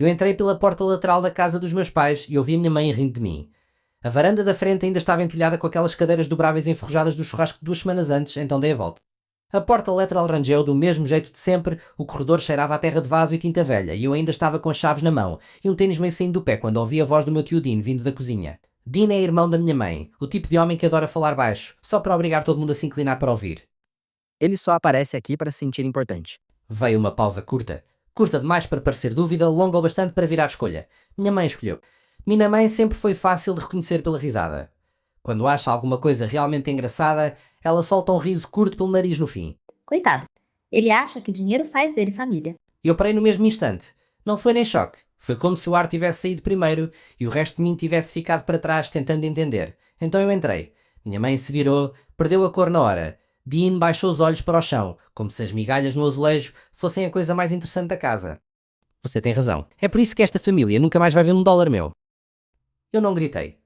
Eu entrei pela porta lateral da casa dos meus pais e ouvi a minha mãe rindo de mim. A varanda da frente ainda estava entulhada com aquelas cadeiras dobráveis enferrujadas do churrasco de 2 semanas antes, então dei a volta. A porta lateral rangeu do mesmo jeito de sempre, o corredor cheirava a terra de vaso e tinta velha, e eu ainda estava com as chaves na mão, e um tênis meio saindo do pé quando ouvi a voz do meu tio Dean vindo da cozinha. Dean é irmão da minha mãe, o tipo de homem que adora falar baixo, só para obrigar todo mundo a se inclinar para ouvir. Ele só aparece aqui para se sentir importante. Veio uma pausa curta. Curta demais para parecer dúvida, longa o bastante para virar escolha. Minha mãe escolheu. Minha mãe sempre foi fácil de reconhecer pela risada. Quando acha alguma coisa realmente engraçada, ela solta um riso curto pelo nariz no fim. Coitado. Ele acha que dinheiro faz dele família. Eu parei no mesmo instante. Não foi nem choque. Foi como se o ar tivesse saído primeiro e o resto de mim tivesse ficado para trás tentando entender. Então eu entrei. Minha mãe se virou, perdeu a cor na hora. Dean baixou os olhos para o chão, como se as migalhas no azulejo fossem a coisa mais interessante da casa. Você tem razão. É por isso que esta família nunca mais vai ver $1 meu. Eu não gritei.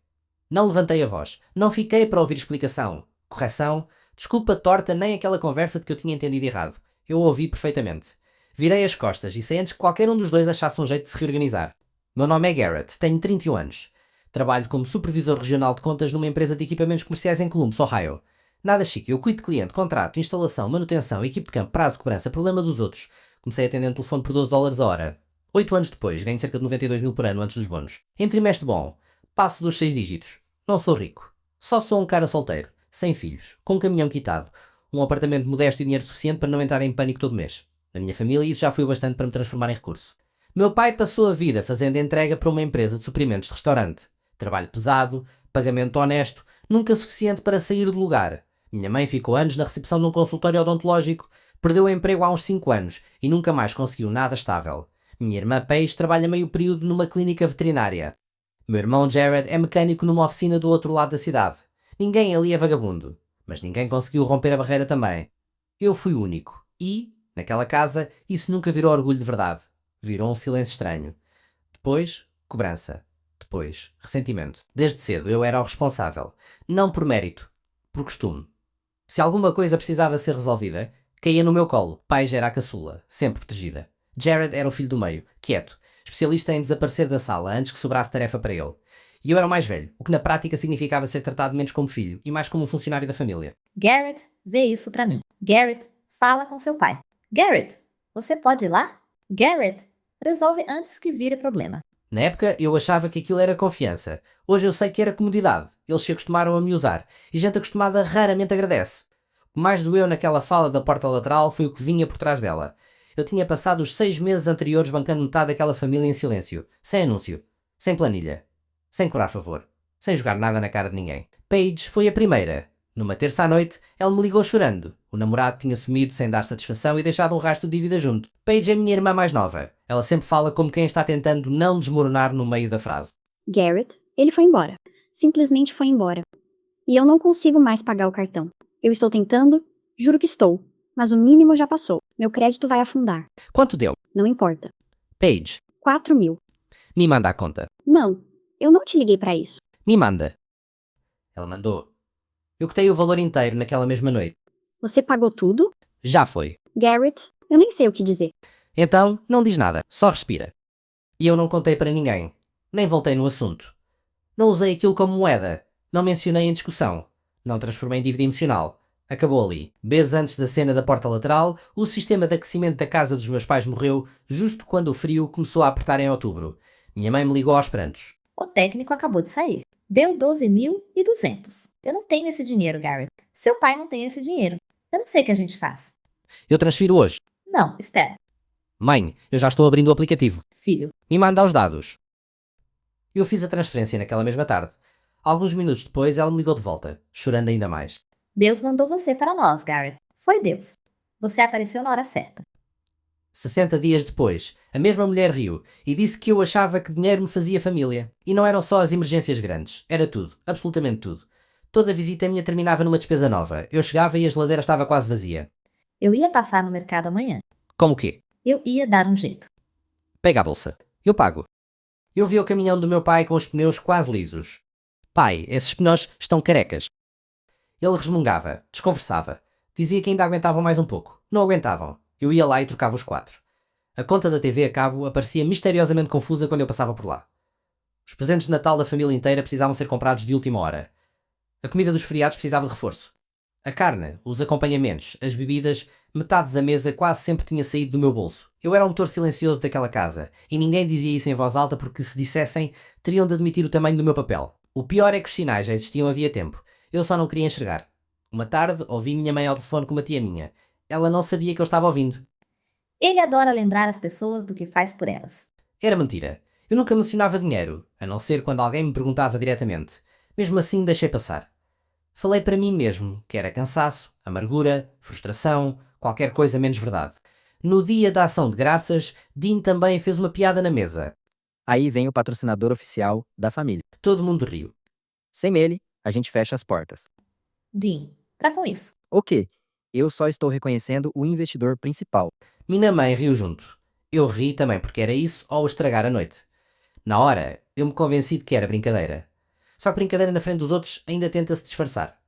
Não levantei a voz. Não fiquei para ouvir explicação. Correção. Desculpa torta nem aquela conversa de que eu tinha entendido errado. Eu ouvi perfeitamente. Virei as costas e saí antes que qualquer um dos dois achasse um jeito de se reorganizar. Meu nome é Garrett, tenho 31 anos. Trabalho como supervisor regional de contas numa empresa de equipamentos comerciais em Columbus, Ohio. Nada chique, eu cuido de cliente, contrato, instalação, manutenção, equipe de campo, prazo, cobrança, problema dos outros. Comecei atendendo telefone por $12 a hora. 8 anos depois, ganho cerca de 92 mil por ano antes dos bônus. Em trimestre bom, passo dos 6 dígitos. Não sou rico. Só sou um cara solteiro, sem filhos, com um caminhão quitado, um apartamento modesto e dinheiro suficiente para não entrar em pânico todo mês. Na minha família isso já foi o bastante para me transformar em recurso. Meu pai passou a vida fazendo entrega para uma empresa de suprimentos de restaurante. Trabalho pesado, pagamento honesto, nunca suficiente para sair do lugar. Minha mãe ficou anos na recepção de um consultório odontológico, perdeu o emprego há uns 5 anos e nunca mais conseguiu nada estável. Minha irmã Paige trabalha meio período numa clínica veterinária. Meu irmão Jared é mecânico numa oficina do outro lado da cidade. Ninguém ali é vagabundo, mas ninguém conseguiu romper a barreira também. Eu fui o único e, naquela casa, isso nunca virou orgulho de verdade. Virou um silêncio estranho. Depois, cobrança. Depois, ressentimento. Desde cedo eu era o responsável. Não por mérito, por costume. Se alguma coisa precisava ser resolvida, caía no meu colo. Paige era a caçula, sempre protegida. Jared era o filho do meio, quieto, especialista em desaparecer da sala antes que sobrasse tarefa para ele. E eu era o mais velho, o que na prática significava ser tratado menos como filho e mais como um funcionário da família. Garrett, vê isso pra mim. Garrett, fala com seu pai. Garrett, você pode ir lá? Garrett, resolve antes que vire problema. Na época eu achava que aquilo era confiança. Hoje eu sei que era comodidade. Eles se acostumaram a me usar. E gente acostumada raramente agradece. O que mais doeu naquela fala da porta lateral foi o que vinha por trás dela. Eu tinha passado os 6 meses anteriores bancando metade daquela família em silêncio. Sem anúncio. Sem planilha. Sem cobrar favor. Sem jogar nada na cara de ninguém. Paige foi a primeira. Numa terça à noite, ela me ligou chorando. O namorado tinha sumido sem dar satisfação e deixado um rastro de dívida junto. Paige é a minha irmã mais nova. Ela sempre fala como quem está tentando não desmoronar no meio da frase. Garrett, ele foi embora. Simplesmente foi embora. E eu não consigo mais pagar o cartão. Eu estou tentando, juro que estou. Mas o mínimo já passou. Meu crédito vai afundar. Quanto deu? Não importa. Paige, 4.000. me manda a conta. Não, eu não te liguei pra isso. Me manda. Ela mandou. Eu cotei o valor inteiro naquela mesma noite. Você pagou tudo? Já foi. Garrett, eu nem sei o que dizer. Então, não diz nada. Só respira. E eu não contei para ninguém. Nem voltei no assunto. Não usei aquilo como moeda. Não mencionei em discussão. Não transformei em dívida emocional. Acabou ali. Meses antes da cena da porta lateral, o sistema de aquecimento da casa dos meus pais morreu justo quando o frio começou a apertar em outubro. Minha mãe me ligou aos prantos. O técnico acabou de sair. Deu 12.200. Eu não tenho esse dinheiro, Garrett. Seu pai não tem esse dinheiro. Eu não sei o que a gente faz. Eu transfiro hoje. Não, espera. Mãe, eu já estou abrindo o aplicativo. Filho, Me manda os dados. Eu fiz a transferência naquela mesma tarde. Alguns minutos depois ela me ligou de volta, chorando ainda mais. Deus mandou você para nós, Garrett. Foi Deus. Você apareceu na hora certa. 60 dias depois, a mesma mulher riu e disse que eu achava que dinheiro me fazia família. E não eram só as emergências grandes. Era tudo. Absolutamente tudo. Toda visita minha terminava numa despesa nova. Eu chegava e a geladeira estava quase vazia. Eu ia passar no mercado amanhã. Como o quê? Eu ia dar um jeito. Pega a bolsa. Eu pago. Eu vi o caminhão do meu pai com os pneus quase lisos. Pai, esses pneus estão carecas. Ele resmungava, desconversava. Dizia que ainda aguentavam mais um pouco. Não aguentavam. Eu ia lá e trocava os 4. A conta da TV a cabo aparecia misteriosamente confusa quando eu passava por lá. Os presentes de Natal da família inteira precisavam ser comprados de última hora. A comida dos feriados precisava de reforço. A carne, os acompanhamentos, as bebidas, metade da mesa quase sempre tinha saído do meu bolso. Eu era o motor silencioso daquela casa, e ninguém dizia isso em voz alta porque se dissessem, teriam de admitir o tamanho do meu papel. O pior é que os sinais já existiam havia tempo. Eu só não queria enxergar. Uma tarde, ouvi minha mãe ao telefone com uma tia minha. Ela não sabia que eu estava ouvindo. Ele adora lembrar as pessoas do que faz por elas. Era mentira. Eu nunca mencionava dinheiro, a não ser quando alguém me perguntava diretamente. Mesmo assim, deixei passar. Falei para mim mesmo que era cansaço, amargura, frustração, qualquer coisa menos verdade. No dia da ação de graças, Dean também fez uma piada na mesa. Aí vem o patrocinador oficial da família. Todo mundo riu. Sem ele, a gente fecha as portas. Dean, para com isso. O quê? Eu só estou reconhecendo o investidor principal. Minha mãe riu junto. Eu ri também porque era isso ou estragar a noite. Na hora, eu me convenci de que era brincadeira. Só que brincadeira na frente dos outros ainda tenta-se disfarçar.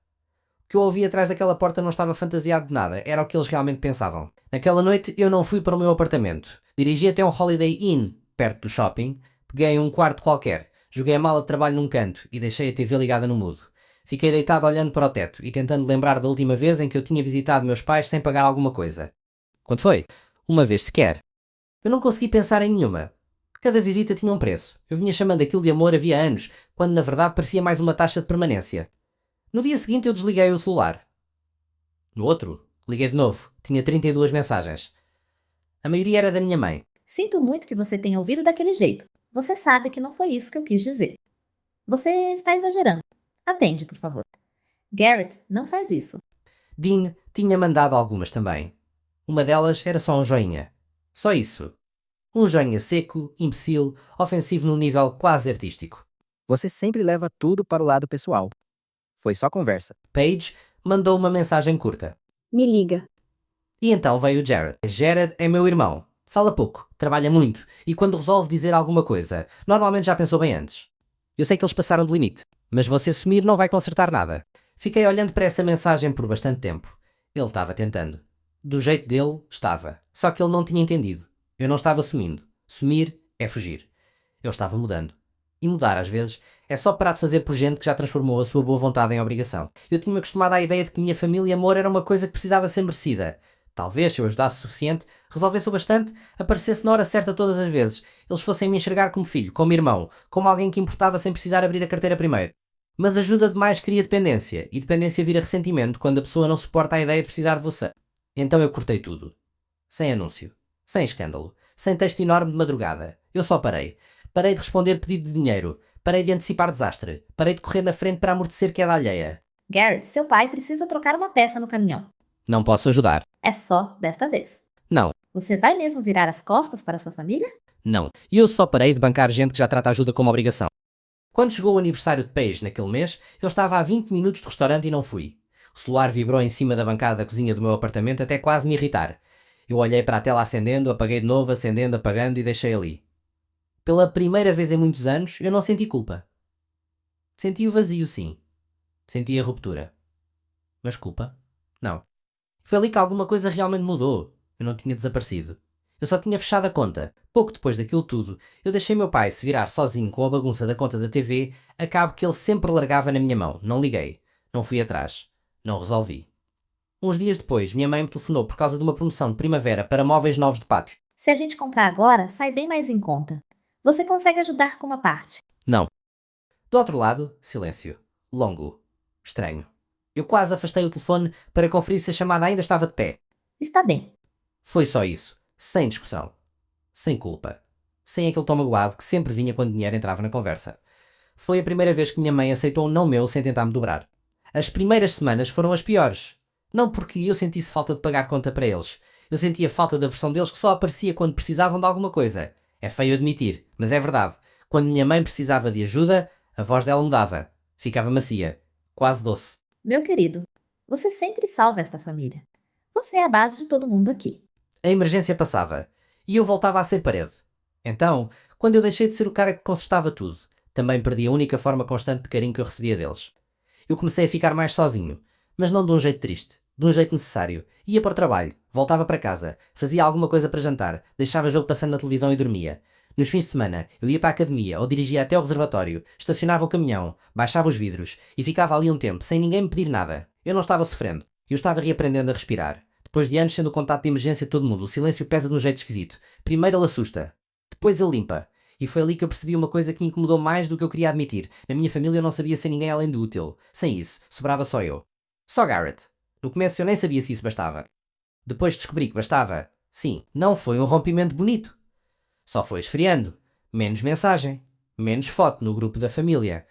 O que eu ouvi atrás daquela porta não estava fantasiado de nada, era o que eles realmente pensavam. Naquela noite eu não fui para o meu apartamento. Dirigi até um Holiday Inn, perto do shopping, peguei um quarto qualquer, joguei a mala de trabalho num canto e deixei a TV ligada no mudo. Fiquei deitado olhando para o teto e tentando lembrar da última vez em que eu tinha visitado meus pais sem pagar alguma coisa. Quando foi? Uma vez sequer. Eu não consegui pensar em nenhuma. Cada visita tinha um preço. Eu vinha chamando aquilo de amor havia anos, quando na verdade parecia mais uma taxa de permanência. No dia seguinte eu desliguei o celular. No outro, liguei de novo. Tinha 32 mensagens. A maioria era da minha mãe. Sinto muito que você tenha ouvido daquele jeito. Você sabe que não foi isso que eu quis dizer. Você está exagerando. Atende, por favor. Garrett, não faz isso. Dean tinha mandado algumas também. Uma delas era só um joinha. Só isso. Um joinha seco, imbecil, ofensivo num nível quase artístico. Você sempre leva tudo para o lado pessoal. Foi só conversa. Paige mandou uma mensagem curta. Me liga. E então veio o Jared. Jared é meu irmão. Fala pouco, trabalha muito, e quando resolve dizer alguma coisa, normalmente já pensou bem antes. Eu sei que eles passaram do limite, mas você sumir não vai consertar nada. Fiquei olhando para essa mensagem por bastante tempo. Ele estava tentando. Do jeito dele, estava. Só que ele não tinha entendido. Eu não estava sumindo. Sumir é fugir. Eu estava mudando. E mudar, às vezes, é só parar de fazer por gente que já transformou a sua boa vontade em obrigação. Eu tinha-me acostumado à ideia de que minha família e amor era uma coisa que precisava ser merecida. Talvez, se eu ajudasse o suficiente, resolvesse o bastante, aparecesse na hora certa todas as vezes. Eles fossem me enxergar como filho, como irmão, como alguém que importava sem precisar abrir a carteira primeiro. Mas ajuda demais cria dependência, e dependência vira ressentimento quando a pessoa não suporta a ideia de precisar de você. Então eu cortei tudo. Sem anúncio. Sem escândalo. Sem texto enorme de madrugada. Eu só parei. Parei de responder pedido de dinheiro. Parei de antecipar desastre. Parei de correr na frente para amortecer queda alheia. Garrett, seu pai precisa trocar uma peça no caminhão. Não posso ajudar. É só desta vez. Não. Você vai mesmo virar as costas para sua família? Não. E eu só parei de bancar gente que já trata a ajuda como obrigação. Quando chegou o aniversário de Paige naquele mês, eu estava a 20 minutos do restaurante e não fui. O celular vibrou em cima da bancada da cozinha do meu apartamento até quase me irritar. Eu olhei para a tela acendendo, apaguei de novo, acendendo, apagando e deixei ali. Pela primeira vez em muitos anos, eu não senti culpa. Senti o vazio, sim. Senti a ruptura. Mas culpa? Não. Foi ali que alguma coisa realmente mudou. Eu não tinha desaparecido. Eu só tinha fechado a conta. Pouco depois daquilo tudo, eu deixei meu pai se virar sozinho com a bagunça da conta da TV, a cabo que ele sempre largava na minha mão. Não liguei. Não fui atrás. Não resolvi. Uns dias depois, minha mãe me telefonou por causa de uma promoção de primavera para móveis novos de pátio. Se a gente comprar agora, sai bem mais em conta. Você consegue ajudar com uma parte. Não. Do outro lado, silêncio. Longo. Estranho. Eu quase afastei o telefone para conferir se a chamada ainda estava de pé. Está bem. Foi só isso. Sem discussão. Sem culpa. Sem aquele tom magoado que sempre vinha quando dinheiro entrava na conversa. Foi a primeira vez que minha mãe aceitou um não meu sem tentar me dobrar. As primeiras semanas foram as piores. Não porque eu sentisse falta de pagar conta para eles. Eu sentia falta da versão deles que só aparecia quando precisavam de alguma coisa. É feio admitir, mas é verdade. Quando minha mãe precisava de ajuda, a voz dela mudava. Ficava macia. Quase doce. Meu querido, você sempre salva esta família. Você é a base de todo mundo aqui. A emergência passava. E eu voltava a ser parede. Então, quando eu deixei de ser o cara que consertava tudo, também perdi a única forma constante de carinho que eu recebia deles. Eu comecei a ficar mais sozinho, mas não de um jeito triste, de um jeito necessário. Ia para o trabalho, voltava para casa, fazia alguma coisa para jantar, deixava jogo passando na televisão e dormia. Nos fins de semana, eu ia para a academia ou dirigia até ao reservatório, estacionava o caminhão, baixava os vidros e ficava ali um tempo sem ninguém me pedir nada. Eu não estava sofrendo, eu estava reaprendendo a respirar. Depois de anos sendo o contato de emergência de todo mundo, o silêncio pesa de um jeito esquisito. Primeiro ele assusta, depois ele limpa. E foi ali que eu percebi uma coisa que me incomodou mais do que eu queria admitir. Na minha família eu não sabia ser ninguém além de útil. Sem isso, sobrava só eu. Só Garrett. No começo eu nem sabia se isso bastava. Depois descobri que bastava. Sim, não foi um rompimento bonito. Só foi esfriando. Menos mensagem. Menos foto no grupo da família.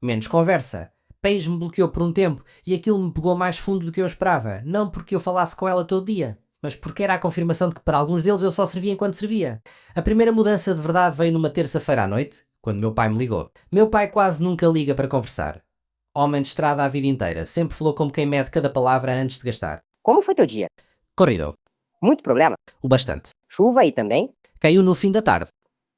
Menos conversa. Paige me bloqueou por um tempo e aquilo me pegou mais fundo do que eu esperava. Não porque eu falasse com ela todo dia, mas porque era a confirmação de que para alguns deles eu só servia enquanto servia. A primeira mudança de verdade veio numa terça-feira à noite, quando meu pai me ligou. Meu pai quase nunca liga para conversar. Homem de estrada a vida inteira, sempre falou como quem mede cada palavra antes de gastar. Como foi teu dia? Corrido. Muito problema? O bastante. Chuva aí também? Caiu no fim da tarde.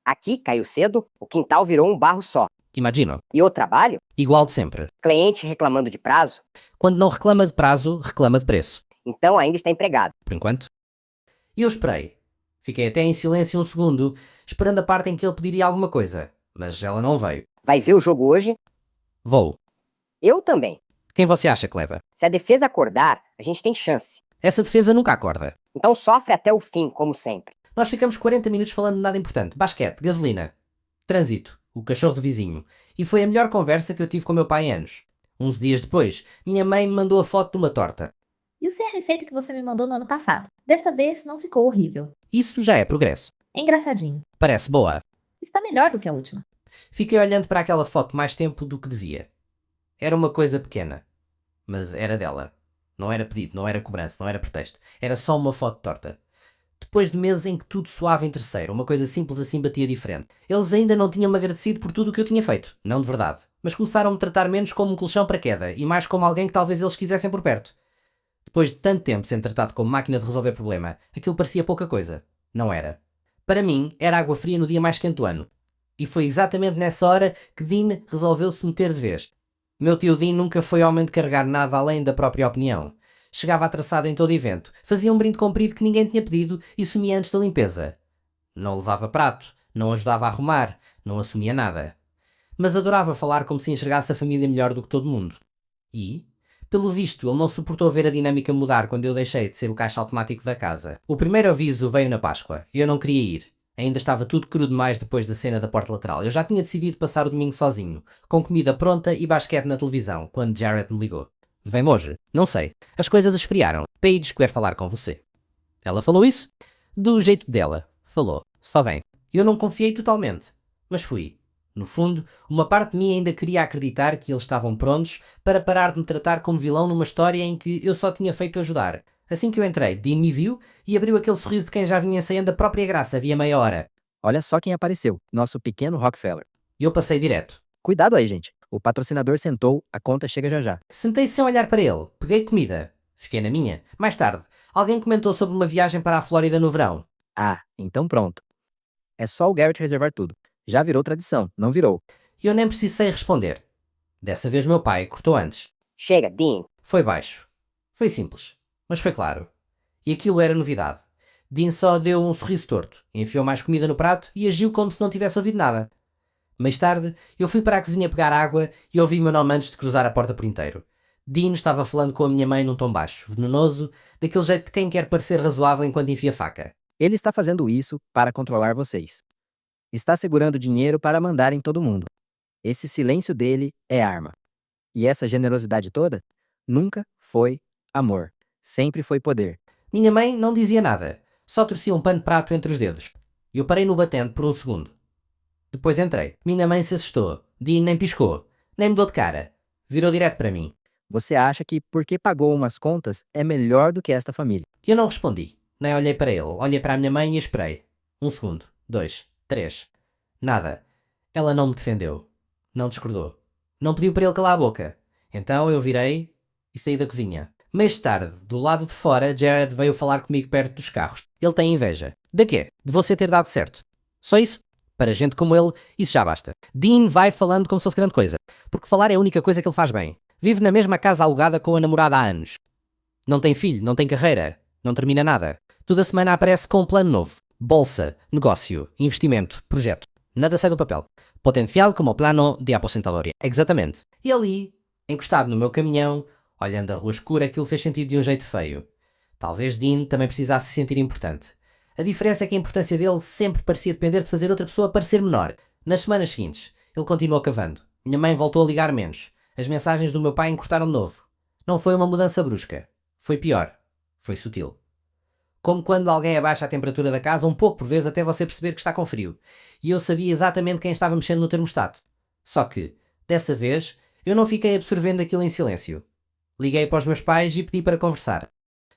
Aqui caiu cedo, o quintal virou um barro só. Imagino. E o trabalho? Igual de sempre. Cliente reclamando de prazo? Quando não reclama de prazo, reclama de preço. Então ainda está empregado. Por enquanto. E eu esperei. Fiquei até em silêncio um segundo, esperando a parte em que ele pediria alguma coisa. Mas ela não veio. Vai ver o jogo hoje? Vou. Eu também. Quem você acha que leva? Se a defesa acordar, a gente tem chance. Essa defesa nunca acorda. Então sofre até o fim, como sempre. Nós ficamos 40 minutos falando de nada importante. Basquete, gasolina, trânsito, o cachorro do vizinho. E foi a melhor conversa que eu tive com meu pai em anos. Uns dias depois, minha mãe me mandou a foto de uma torta. E usei a receita que você me mandou no ano passado. Desta vez não ficou horrível. Isso já é progresso. É engraçadinho. Parece boa. Está melhor do que a última. Fiquei olhando para aquela foto mais tempo do que devia. Era uma coisa pequena. Mas era dela. Não era pedido, não era cobrança, não era pretexto. Era só uma foto torta. Depois de meses em que tudo soava em terceiro, uma coisa simples assim batia diferente. Eles ainda não tinham-me agradecido por tudo o que eu tinha feito. Não de verdade. Mas começaram a me tratar menos como um colchão para queda e mais como alguém que talvez eles quisessem por perto. Depois de tanto tempo sendo tratado como máquina de resolver problema, aquilo parecia pouca coisa. Não era. Para mim, era água fria no dia mais quente do ano. E foi exatamente nessa hora que Dean resolveu se meter de vez. Meu tio Dean nunca foi homem de carregar nada além da própria opinião. Chegava atrasado em todo evento, fazia um brinde comprido que ninguém tinha pedido e sumia antes da limpeza. Não levava prato, não ajudava a arrumar, não assumia nada. Mas adorava falar como se enxergasse a família melhor do que todo mundo. E, pelo visto, ele não suportou ver a dinâmica mudar quando eu deixei de ser o caixa automático da casa. O primeiro aviso veio na Páscoa e eu não queria ir. Ainda estava tudo cru demais depois da cena da porta lateral. Eu já tinha decidido passar o domingo sozinho, com comida pronta e basquete na televisão, quando Jared me ligou. Vem hoje? Não sei. As coisas esfriaram. Paige quer falar com você. Ela falou isso? Do jeito dela. Falou. Só vem. Eu não confiei totalmente. Mas fui. No fundo, uma parte de mim ainda queria acreditar que eles estavam prontos para parar de me tratar como vilão numa história em que eu só tinha feito ajudar. Assim que eu entrei, Dean me viu e abriu aquele sorriso de quem já vinha ensaiando a própria graça havia meia hora. Olha só quem apareceu, nosso pequeno Rockefeller. E eu passei direto. Cuidado aí, gente. O patrocinador sentou, a conta chega já já. Sentei-se sem olhar para ele. Peguei comida. Fiquei na minha. Mais tarde, alguém comentou sobre uma viagem para a Flórida no verão. Ah, então pronto. É só o Garrett reservar tudo. Já virou tradição, não virou. E eu nem precisei responder. Dessa vez meu pai cortou antes. Chega, Dean. Foi baixo. Foi simples. Mas foi claro. E aquilo era novidade. Dean só deu um sorriso torto, enfiou mais comida no prato e agiu como se não tivesse ouvido nada. Mais tarde, eu fui para a cozinha pegar água e ouvi meu nome antes de cruzar a porta por inteiro. Dean estava falando com a minha mãe num tom baixo, venenoso, daquele jeito de quem quer parecer razoável enquanto enfia faca. Ele está fazendo isso para controlar vocês. Está segurando dinheiro para mandar em todo mundo. Esse silêncio dele é arma. E essa generosidade toda nunca foi amor. Sempre foi poder. Minha mãe não dizia nada, só torcia um pano de prato entre os dedos. Eu parei no batente por um segundo. Depois entrei. Minha mãe se assustou. Dean nem piscou, nem mudou de cara. Virou direto para mim. Você acha que porque pagou umas contas é melhor do que esta família? Eu não respondi. Nem olhei para ele. Olhei para a minha mãe e esperei. 1 segundo. 2. 3. Nada. Ela não me defendeu. Não discordou. Não pediu para ele calar a boca. Então eu virei e saí da cozinha. Mais tarde, do lado de fora, Jared veio falar comigo perto dos carros. Ele tem inveja. De quê? De você ter dado certo. Só isso? Para gente como ele, isso já basta. Dean vai falando como se fosse grande coisa. Porque falar é a única coisa que ele faz bem. Vive na mesma casa alugada com a namorada há anos. Não tem filho, não tem carreira, não termina nada. Toda semana aparece com um plano novo. Bolsa, negócio, investimento, projeto. Nada sai do papel. Potencial como plano de aposentadoria. Exatamente. E ali, encostado no meu caminhão, olhando a rua escura, aquilo fez sentido de um jeito feio. Talvez Dean também precisasse se sentir importante. A diferença é que a importância dele sempre parecia depender de fazer outra pessoa parecer menor. Nas semanas seguintes, ele continuou cavando. Minha mãe voltou a ligar menos. As mensagens do meu pai encurtaram de novo. Não foi uma mudança brusca. Foi pior. Foi sutil. Como quando alguém abaixa a temperatura da casa um pouco por vez até você perceber que está com frio. E eu sabia exatamente quem estava mexendo no termostato. Só que, dessa vez, eu não fiquei absorvendo aquilo em silêncio. Liguei para os meus pais e pedi para conversar.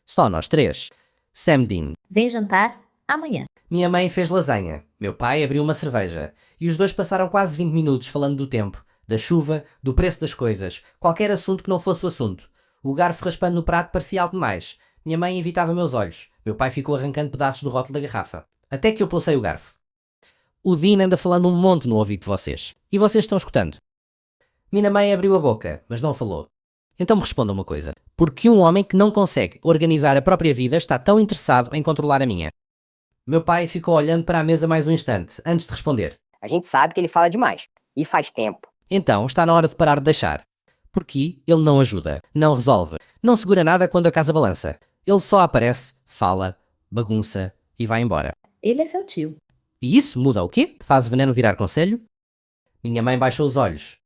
Só nós três. Sam, Dean. Vem jantar amanhã. Minha mãe fez lasanha. Meu pai abriu uma cerveja. E os dois passaram quase 20 minutos falando do tempo, da chuva, do preço das coisas. Qualquer assunto que não fosse o assunto. O garfo raspando no prato parecia algo demais. Minha mãe evitava meus olhos. Meu pai ficou arrancando pedaços do rótulo da garrafa. Até que eu pulsei o garfo. O Dean anda falando um monte no ouvido de vocês. E vocês estão escutando. Minha mãe abriu a boca, mas não falou. Então me responda uma coisa. Por que um homem que não consegue organizar a própria vida está tão interessado em controlar a minha? Meu pai ficou olhando para a mesa mais um instante, antes de responder. A gente sabe que ele fala demais. E faz tempo. Então está na hora de parar de deixar. Porque ele não ajuda, não resolve, não segura nada quando a casa balança. Ele só aparece, fala, bagunça e vai embora. Ele é seu tio. E isso muda o quê? Faz o veneno virar conselho? Minha mãe baixou os olhos.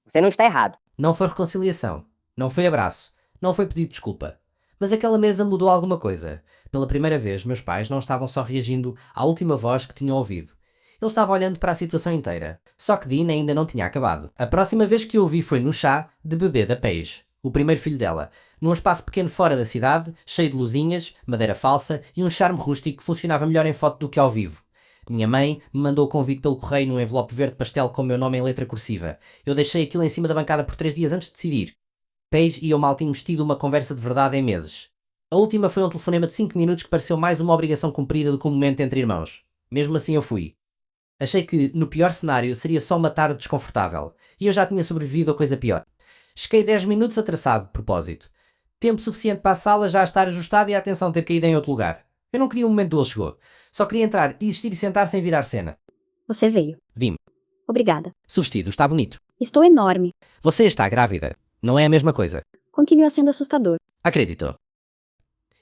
Você não está errado. Não foi reconciliação, não foi abraço, não foi pedido desculpa. Mas aquela mesa mudou alguma coisa. Pela primeira vez, meus pais não estavam só reagindo à última voz que tinham ouvido. Ele estava olhando para a situação inteira. Só que Dean ainda não tinha acabado. A próxima vez que eu vi foi no chá de bebê da Paige, o primeiro filho dela, num espaço pequeno fora da cidade, cheio de luzinhas, madeira falsa e um charme rústico que funcionava melhor em foto do que ao vivo. Minha mãe me mandou o convite pelo correio num envelope verde pastel com o meu nome em letra cursiva. Eu deixei aquilo em cima da bancada por 3 dias antes de decidir. Paige e eu mal tínhamos tido uma conversa de verdade em meses. A última foi um telefonema de 5 minutos que pareceu mais uma obrigação cumprida do que um momento entre irmãos. Mesmo assim eu fui. Achei que, no pior cenário, seria só uma tarde desconfortável. E eu já tinha sobrevivido a coisa pior. Cheguei 10 minutos atrasado, de propósito. Tempo suficiente para a sala já estar ajustada e a atenção ter caído em outro lugar. Eu não queria o momento do ele chegou. Só queria entrar, existir e sentar sem virar cena. Você veio. Vim. Obrigada. O vestido está bonito. Estou enorme. Você está grávida. Não é a mesma coisa. Continua sendo assustador. Acredito.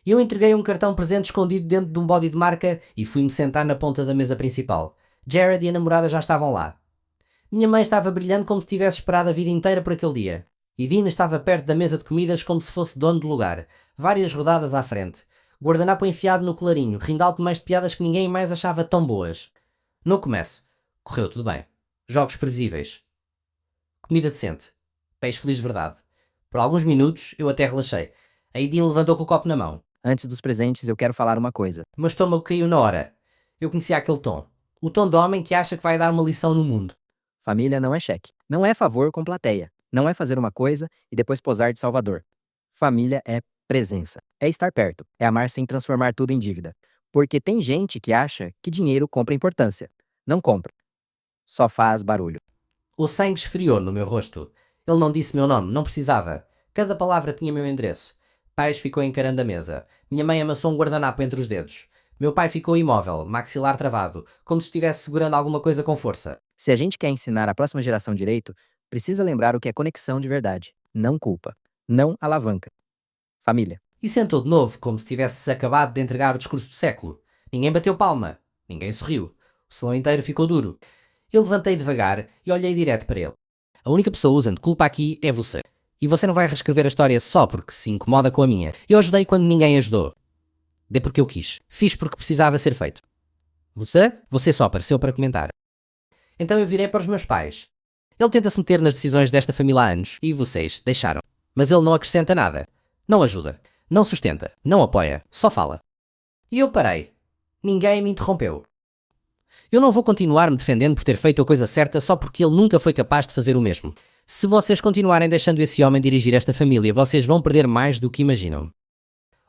Eu entreguei um cartão presente escondido dentro de um body de marca e fui-me sentar na ponta da mesa principal. Jared e a namorada já estavam lá. Minha mãe estava brilhando como se tivesse esperado a vida inteira por aquele dia. E Dean estava perto da mesa de comidas como se fosse dono do lugar, várias rodadas à frente. Guardanapo enfiado no colarinho, rindo alto mais de piadas que ninguém mais achava tão boas. No começo, correu tudo bem. Jogos previsíveis. Comida decente. Peixe feliz de verdade. Por alguns minutos, eu até relaxei. Aí Dean levantou com o copo na mão. Antes dos presentes, eu quero falar uma coisa. O meu estômago caiu na hora. Eu conhecia aquele tom. O tom de homem que acha que vai dar uma lição no mundo. Família não é cheque. Não é favor com plateia. Não é fazer uma coisa e depois posar de salvador. Família é presença. É estar perto. É amar sem transformar tudo em dívida. Porque tem gente que acha que dinheiro compra importância. Não compra. Só faz barulho. O sangue esfriou no meu rosto. Ele não disse meu nome, não precisava. Cada palavra tinha meu endereço. Pais ficou encarando a mesa. Minha mãe amassou um guardanapo entre os dedos. Meu pai ficou imóvel, maxilar travado, como se estivesse segurando alguma coisa com força. Se a gente quer ensinar a próxima geração direito, precisa lembrar o que é conexão de verdade. Não culpa. Não alavanca. Família. E sentou de novo, como se tivesse acabado de entregar o discurso do século. Ninguém bateu palma. Ninguém sorriu. O salão inteiro ficou duro. Eu levantei devagar e olhei direto para ele. A única pessoa usando culpa aqui é você. E você não vai reescrever a história só porque se incomoda com a minha. Eu ajudei quando ninguém ajudou. Dei porque eu quis. Fiz porque precisava ser feito. Você só apareceu para comentar. Então eu virei para os meus pais. Ele tenta se meter nas decisões desta família há anos e vocês deixaram. Mas ele não acrescenta nada. Não ajuda. Não sustenta. Não apoia. Só fala. E eu parei. Ninguém me interrompeu. Eu não vou continuar me defendendo por ter feito a coisa certa só porque ele nunca foi capaz de fazer o mesmo. Se vocês continuarem deixando esse homem dirigir esta família, vocês vão perder mais do que imaginam.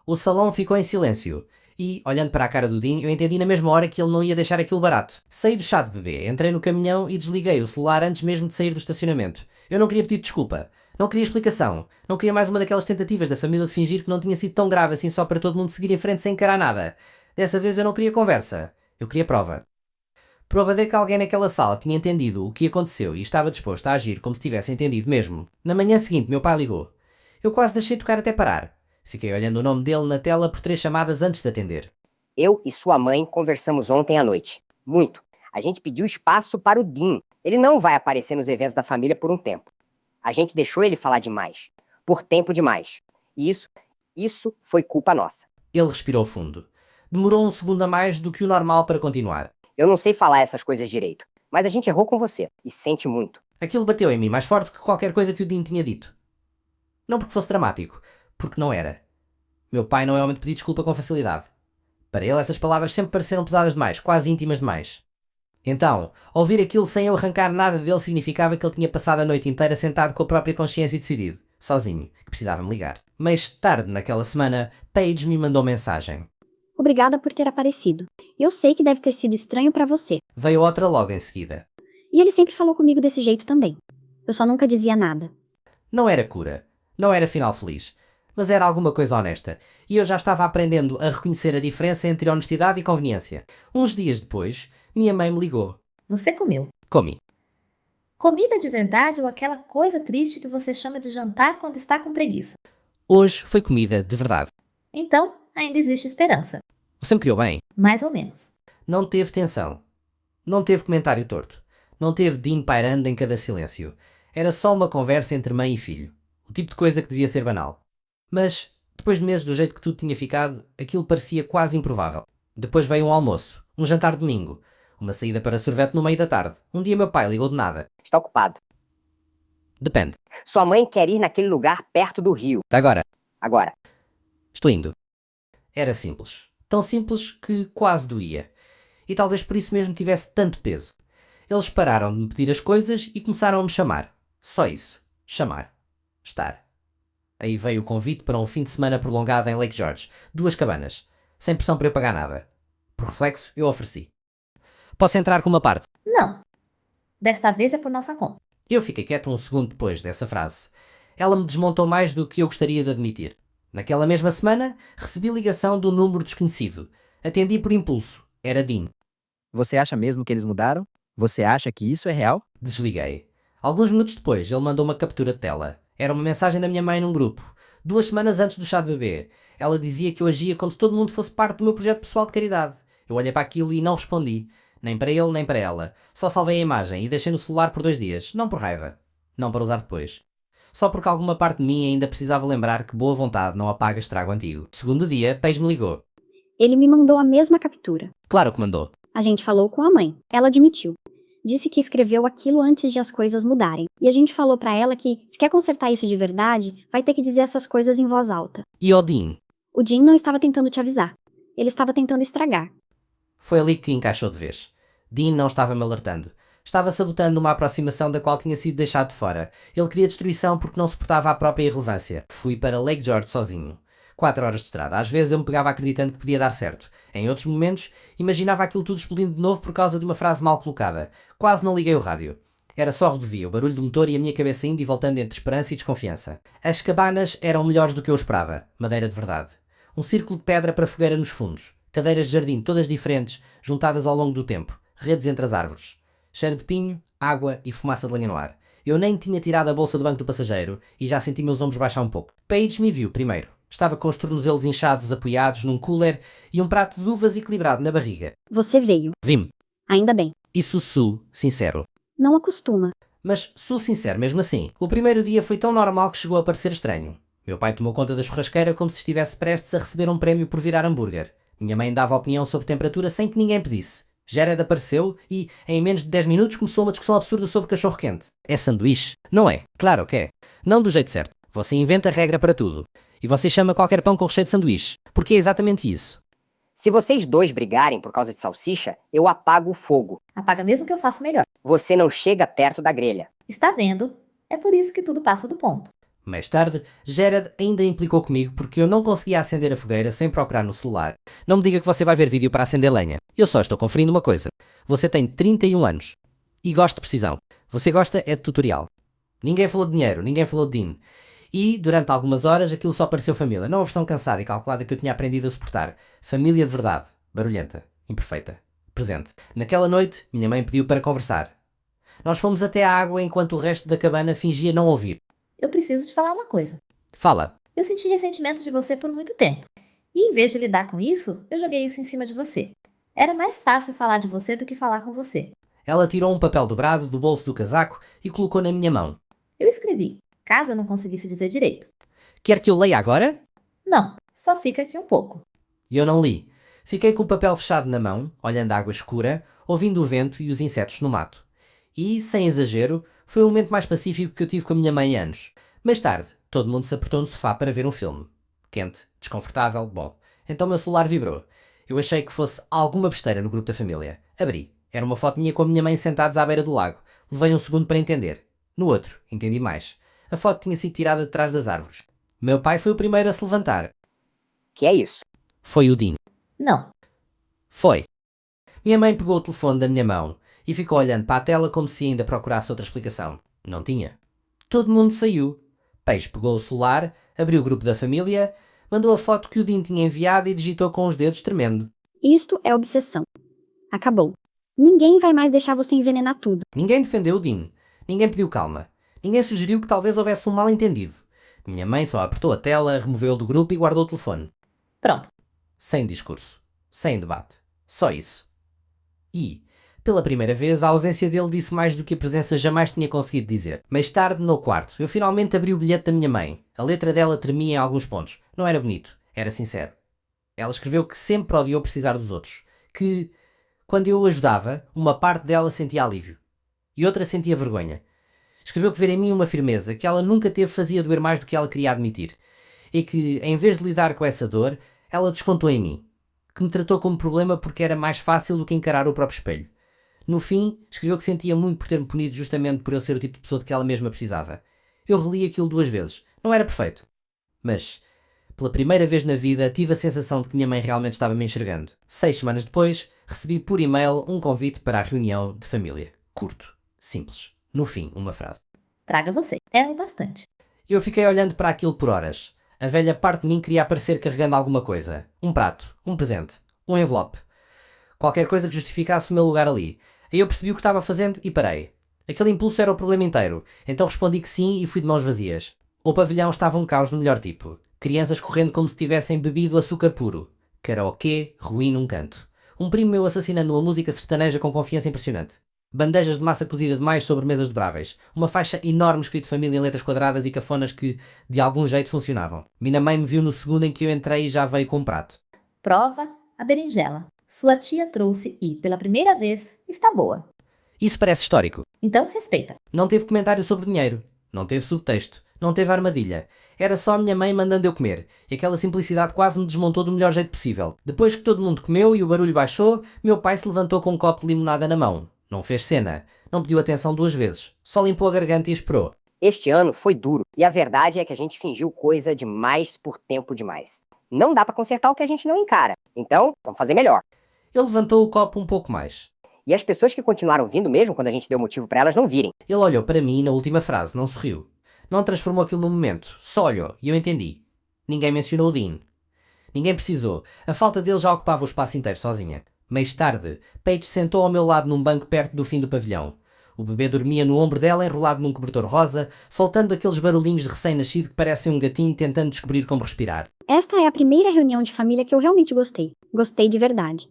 O salão ficou em silêncio. E, olhando para a cara do Dean, eu entendi na mesma hora que ele não ia deixar aquilo barato. Saí do chá de bebê, entrei no caminhão e desliguei o celular antes mesmo de sair do estacionamento. Eu não queria pedir desculpa. Não queria explicação. Não queria mais uma daquelas tentativas da família de fingir que não tinha sido tão grave assim só para todo mundo seguir em frente sem encarar nada. Dessa vez eu não queria conversa. Eu queria prova. Prova de que alguém naquela sala tinha entendido o que aconteceu e estava disposto a agir como se tivesse entendido mesmo. Na manhã seguinte, meu pai ligou. Eu quase deixei tocar até parar. Fiquei olhando o nome dele na tela por 3 chamadas antes de atender. Eu e sua mãe conversamos ontem à noite. Muito. A gente pediu espaço para o Dean. Ele não vai aparecer nos eventos da família por um tempo. A gente deixou ele falar demais. Por tempo demais. E isso foi culpa nossa. Ele respirou fundo. Demorou um segundo a mais do que o normal para continuar. Eu não sei falar essas coisas direito, mas a gente errou com você e sente muito. Aquilo bateu em mim mais forte que qualquer coisa que o Dean tinha dito. Não porque fosse dramático, porque não era. Meu pai não é homem de pedir desculpa com facilidade. Para ele essas palavras sempre pareceram pesadas demais, quase íntimas demais. Então, ouvir aquilo sem eu arrancar nada dele significava que ele tinha passado a noite inteira sentado com a própria consciência e decidido, sozinho, que precisava me ligar. Mais tarde naquela semana, Paige me mandou mensagem. Obrigada por ter aparecido. Eu sei que deve ter sido estranho pra você. Veio outra logo em seguida. E ele sempre falou comigo desse jeito também. Eu só nunca dizia nada. Não era cura, não era final feliz, mas era alguma coisa honesta, e eu já estava aprendendo a reconhecer a diferença entre honestidade e conveniência. Uns dias depois, minha mãe me ligou. Você comeu. Comi. Comida de verdade ou aquela coisa triste que você chama de jantar quando está com preguiça? Hoje foi comida de verdade. Então, ainda existe esperança. Você me criou bem. Mais ou menos. Não teve tensão. Não teve comentário torto. Não teve Dean pairando em cada silêncio. Era só uma conversa entre mãe e filho. O tipo de coisa que devia ser banal. Mas, depois de meses do jeito que tudo tinha ficado, aquilo parecia quase improvável. Depois veio um almoço, um jantar de domingo, uma saída para sorvete no meio da tarde. Um dia meu pai ligou de nada. Está ocupado. Depende. Sua mãe quer ir naquele lugar perto do rio. Agora. Agora. Estou indo. Era simples. Tão simples que quase doía. E talvez por isso mesmo tivesse tanto peso. Eles pararam de me pedir as coisas e começaram a me chamar. Só isso. Chamar. Estar. Aí veio o convite para um fim de semana prolongado em Lake George. 2 cabanas. Sem pressão para eu pagar nada. Por reflexo, eu ofereci. Posso entrar com uma parte? Não. Desta vez é por nossa conta. Eu fiquei quieto um segundo depois dessa frase. Ela me desmontou mais do que eu gostaria de admitir. Naquela mesma semana, recebi ligação do número desconhecido. Atendi por impulso. Era Dean. Você acha mesmo que eles mudaram? Você acha que isso é real? Desliguei. Alguns minutos depois, ele mandou uma captura de tela. Era uma mensagem da minha mãe num grupo. 2 semanas antes do chá de bebê. Ela dizia que eu agia como se todo mundo fosse parte do meu projeto pessoal de caridade. Eu olhei para aquilo e não respondi. Nem para ele, nem para ela. Só salvei a imagem e deixei no celular por 2 dias. Não por raiva. Não para usar depois. Só porque alguma parte de mim ainda precisava lembrar que boa vontade não apaga estrago antigo. Segundo dia, Paige me ligou. Ele me mandou a mesma captura. Claro que mandou. A gente falou com a mãe. Ela admitiu. Disse que escreveu aquilo antes de as coisas mudarem. E a gente falou pra ela que, se quer consertar isso de verdade, vai ter que dizer essas coisas em voz alta. E o Dean? O Dean não estava tentando te avisar. Ele estava tentando estragar. Foi ali que encaixou de vez. Dean não estava me alertando. Estava sabotando uma aproximação da qual tinha sido deixado de fora. Ele queria destruição porque não suportava a própria irrelevância. Fui para Lake George sozinho. 4 horas de estrada. Às vezes eu me pegava acreditando que podia dar certo. Em outros momentos, imaginava aquilo tudo explodindo de novo por causa de uma frase mal colocada. Quase não liguei o rádio. Era só rodovia, o barulho do motor e a minha cabeça indo e voltando entre esperança e desconfiança. As cabanas eram melhores do que eu esperava. Madeira de verdade. Um círculo de pedra para fogueira nos fundos. Cadeiras de jardim todas diferentes, juntadas ao longo do tempo. Redes entre as árvores. Cheiro de pinho, água e fumaça de lenha no ar. Eu nem tinha tirado a bolsa do banco do passageiro e já senti meus ombros baixar um pouco. Paige me viu primeiro. Estava com os tornozelos inchados apoiados num cooler e um prato de uvas equilibrado na barriga. Você veio. Vi-me. Ainda bem. Isso sou sincero. Não acostuma. Mas sou sincero mesmo assim. O primeiro dia foi tão normal que chegou a parecer estranho. Meu pai tomou conta da churrasqueira como se estivesse prestes a receber um prémio por virar hambúrguer. Minha mãe dava opinião sobre temperatura sem que ninguém pedisse. Jared apareceu e, em menos de 10 minutos, começou uma discussão absurda sobre cachorro quente. É sanduíche? Não é. Claro que é. Não do jeito certo. Você inventa regra para tudo. E você chama qualquer pão com recheio de sanduíche. Porque é exatamente isso. Se vocês dois brigarem por causa de salsicha, eu apago o fogo. Apaga mesmo que eu faço melhor. Você não chega perto da grelha. Está vendo? É por isso que tudo passa do ponto. Mais tarde, Jared ainda implicou comigo porque eu não conseguia acender a fogueira sem procurar no celular. Não me diga que você vai ver vídeo para acender lenha. Eu só estou conferindo uma coisa. Você tem 31 anos. E gosta de precisão. Você gosta é de tutorial. Ninguém falou de dinheiro, ninguém falou de Dean. E, durante algumas horas, aquilo só pareceu família. Não a versão cansada e calculada que eu tinha aprendido a suportar. Família de verdade. Barulhenta. Imperfeita. Presente. Naquela noite, minha mãe pediu para conversar. Nós fomos até à água enquanto o resto da cabana fingia não ouvir. Eu preciso te falar uma coisa. Fala. Eu senti ressentimento de você por muito tempo. E em vez de lidar com isso, eu joguei isso em cima de você. Era mais fácil falar de você do que falar com você. Ela tirou um papel dobrado do bolso do casaco e colocou na minha mão. Eu escrevi, caso eu não conseguisse dizer direito. Quer que eu leia agora? Não, só fica aqui um pouco. E eu não li. Fiquei com o papel fechado na mão, olhando a água escura, ouvindo o vento e os insetos no mato. E, sem exagero, foi o momento mais pacífico que eu tive com a minha mãe em anos. Mais tarde, todo mundo se apertou no sofá para ver um filme. Quente, desconfortável, bom. Então o meu celular vibrou. Eu achei que fosse alguma besteira no grupo da família. Abri. Era uma foto minha com a minha mãe sentados à beira do lago. Levei um segundo para entender. No outro, entendi mais. A foto tinha sido tirada de trás das árvores. Meu pai foi o primeiro a se levantar. Que é isso? Foi o Dean. Não, Foi. Minha mãe pegou o telefone da minha mão e ficou olhando para a tela como se ainda procurasse outra explicação. Não tinha. Todo mundo saiu. Peixe pegou o celular, abriu o grupo da família, mandou a foto que o Dean tinha enviado e digitou com os dedos tremendo. Isto é obsessão. Acabou. Ninguém vai mais deixar você envenenar tudo. Ninguém defendeu o Dean. Ninguém pediu calma. Ninguém sugeriu que talvez houvesse um mal-entendido. Minha mãe só apertou a tela, removeu-o do grupo e guardou o telefone. pronto. Sem discurso. Sem debate. Só isso. E, pela primeira vez, a ausência dele disse mais do que a presença jamais tinha conseguido dizer. Mais tarde, no quarto, eu finalmente abri o bilhete da minha mãe. A letra dela tremia em alguns pontos. Não era bonito. Era sincero. Ela escreveu que sempre odiou precisar dos outros. Que, quando eu o ajudava, uma parte dela sentia alívio. E outra sentia vergonha. Escreveu que ver em mim uma firmeza que ela nunca teve fazia doer mais do que ela queria admitir. E que, em vez de lidar com essa dor, ela descontou em mim. Que me tratou como problema porque era mais fácil do que encarar o próprio espelho. No fim, escreveu que sentia muito por ter-me punido justamente por eu ser o tipo de pessoa de que ela mesma precisava. Eu reli aquilo 2 vezes. Não era perfeito. Mas, pela primeira vez na vida, tive a sensação de que minha mãe realmente estava me enxergando. 6 semanas depois, recebi por e-mail um convite para a reunião de família. Curto. Simples. No fim, uma frase. Traga você. É o bastante. Eu fiquei olhando para aquilo por horas. A velha parte de mim queria aparecer carregando alguma coisa. Um prato, um presente, um envelope. Qualquer coisa que justificasse o meu lugar ali. Aí eu percebi o que estava fazendo e parei. Aquele impulso era o problema inteiro. Então respondi que sim e fui de mãos vazias. O pavilhão estava um caos do melhor tipo. Crianças correndo como se tivessem bebido açúcar puro. Karaokê, ruim num canto. Um primo meu assassinando uma música sertaneja com confiança impressionante. Bandejas de massa cozida demais sobre mesas dobráveis. Uma faixa enorme escrito família em letras quadradas e cafonas que, de algum jeito, funcionavam. Minha mãe me viu no segundo em que eu entrei e já veio com um prato. Prova a berinjela. Sua tia trouxe e, pela primeira vez, está boa. Isso parece histórico. Então, respeita. Não teve comentário sobre dinheiro. Não teve subtexto. Não teve armadilha. Era só a minha mãe mandando eu comer. E aquela simplicidade quase me desmontou do melhor jeito possível. Depois que todo mundo comeu e o barulho baixou, meu pai se levantou com um copo de limonada na mão. Não fez cena. Não pediu atenção 2 vezes. Só limpou a garganta e esperou. Este ano foi duro. E a verdade é que a gente fingiu coisa demais por tempo demais. Não dá pra consertar o que a gente não encara. Então, vamos fazer melhor. Ele levantou o copo um pouco mais. E as pessoas que continuaram vindo mesmo quando a gente deu motivo pra elas não virem. Ele olhou para mim na última frase, não sorriu. Não transformou aquilo num momento. Só olhou. E eu entendi. Ninguém mencionou o Dean. Ninguém precisou. A falta dele já ocupava o espaço inteiro sozinha. Mais tarde, Paige sentou ao meu lado num banco perto do fim do pavilhão. O bebê dormia no ombro dela enrolado num cobertor rosa, soltando aqueles barulhinhos de recém-nascido que parecem um gatinho tentando descobrir como respirar. Esta é a primeira reunião de família que eu realmente gostei. Gostei de verdade.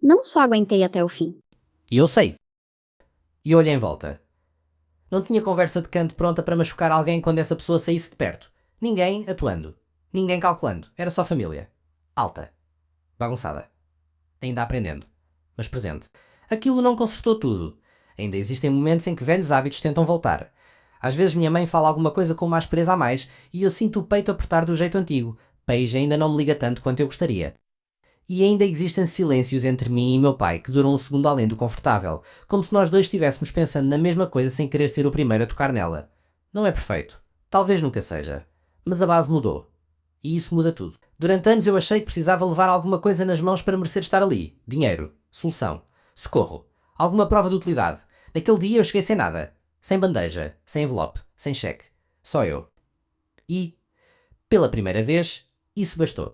Não só aguentei até o fim. E eu sei. E olhei em volta. Não tinha conversa de canto pronta para machucar alguém quando essa pessoa saísse de perto. Ninguém atuando. Ninguém calculando. Era só família. Alta. Bagunçada. Ainda aprendendo. Mas presente. Aquilo não consertou tudo. Ainda existem momentos em que velhos hábitos tentam voltar. Às vezes minha mãe fala alguma coisa com uma aspereza a mais e eu sinto o peito apertar do jeito antigo. Paige ainda não me liga tanto quanto eu gostaria. E ainda existem silêncios entre mim e meu pai que duram um segundo além do confortável, como se nós dois estivéssemos pensando na mesma coisa sem querer ser o primeiro a tocar nela. Não é perfeito. Talvez nunca seja. Mas a base mudou. E isso muda tudo. Durante anos eu achei que precisava levar alguma coisa nas mãos para merecer estar ali. Dinheiro. Solução. Socorro. Alguma prova de utilidade. Naquele dia eu cheguei sem nada. Sem bandeja. Sem envelope. sem cheque. Só eu. E, pela primeira vez, isso bastou.